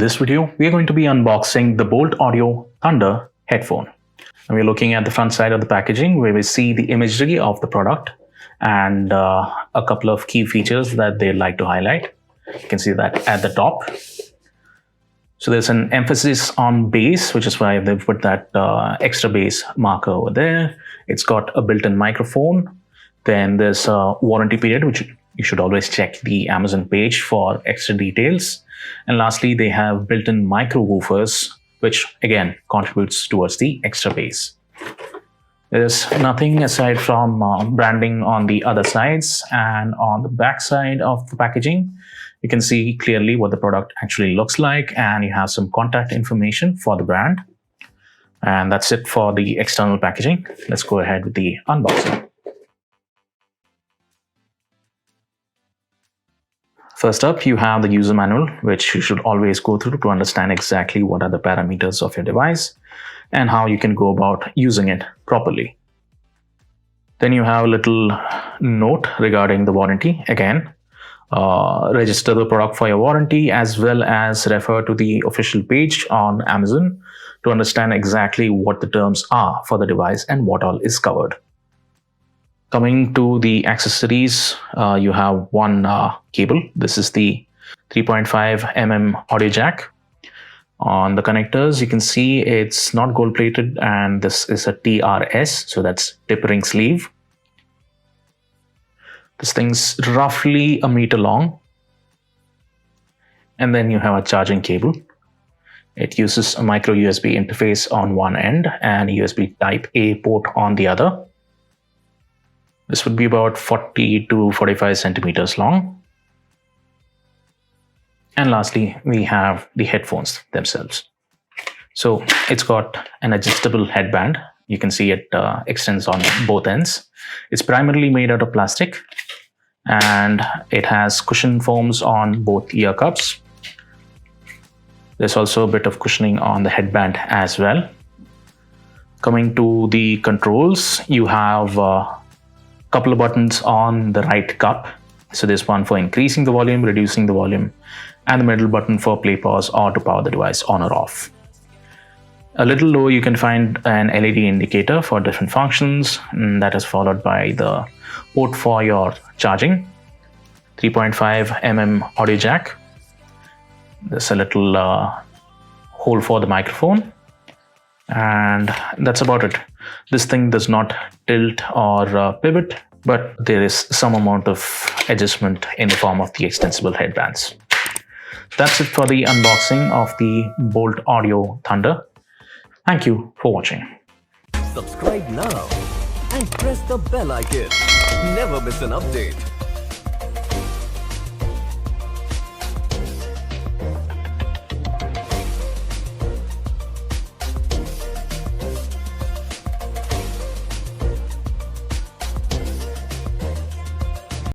this video, we are going to be unboxing the Boult Audio Thunder headphone. And we're looking at the front side of the packaging where we see the imagery of the product and a couple of key features that they'd like to highlight. You can see that at the top. So there's an emphasis on bass, which is why they've put that extra bass marker over there. It's got a built-in microphone. Then there's a warranty period, which you should always check the Amazon page for extra details. And lastly, they have built-in micro woofers, which again contributes towards the extra bass. There's nothing aside from branding on the other sides, and on the back side of the packaging, you can see clearly what the product actually looks like, and you have some contact information for the brand. And that's it for the external packaging. Let's go ahead with the unboxing. First up, you have the user manual, which you should always go through to understand exactly what are the parameters of your device and how you can go about using it properly. Then you have a little note regarding the warranty. Again, register the product for your warranty as well as refer to the official page on Amazon to understand exactly what the terms are for the device and what all is covered. Coming to the accessories, you have one cable. This is the 3.5mm audio jack. On the connectors, you can see it's not gold plated, and this is a TRS, so that's tip ring sleeve. This thing's roughly a meter long. And then you have a charging cable. It uses a micro USB interface on one end and a USB type A port on the other. This would be about 40 to 45 centimeters long. And lastly, we have the headphones themselves. So it's got an adjustable headband. You can see it extends on both ends. It's primarily made out of plastic, and it has cushion foams on both ear cups. There's also a bit of cushioning on the headband as well. Coming to the controls, you have couple of buttons on the right cup. So there's one for increasing the volume, reducing the volume, and the middle button for play, pause, or to power the device on or off. A little lower, you can find an LED indicator for different functions, and that is followed by the port for your charging. 3.5mm audio jack. There's a little hole for the microphone. And that's about it. This thing does not tilt or pivot, but there is some amount of adjustment in the form of the extensible headbands. That's it for the unboxing of the Boult Audio Thunder. Thank you for watching. Subscribe now and press the bell icon. Never miss an update.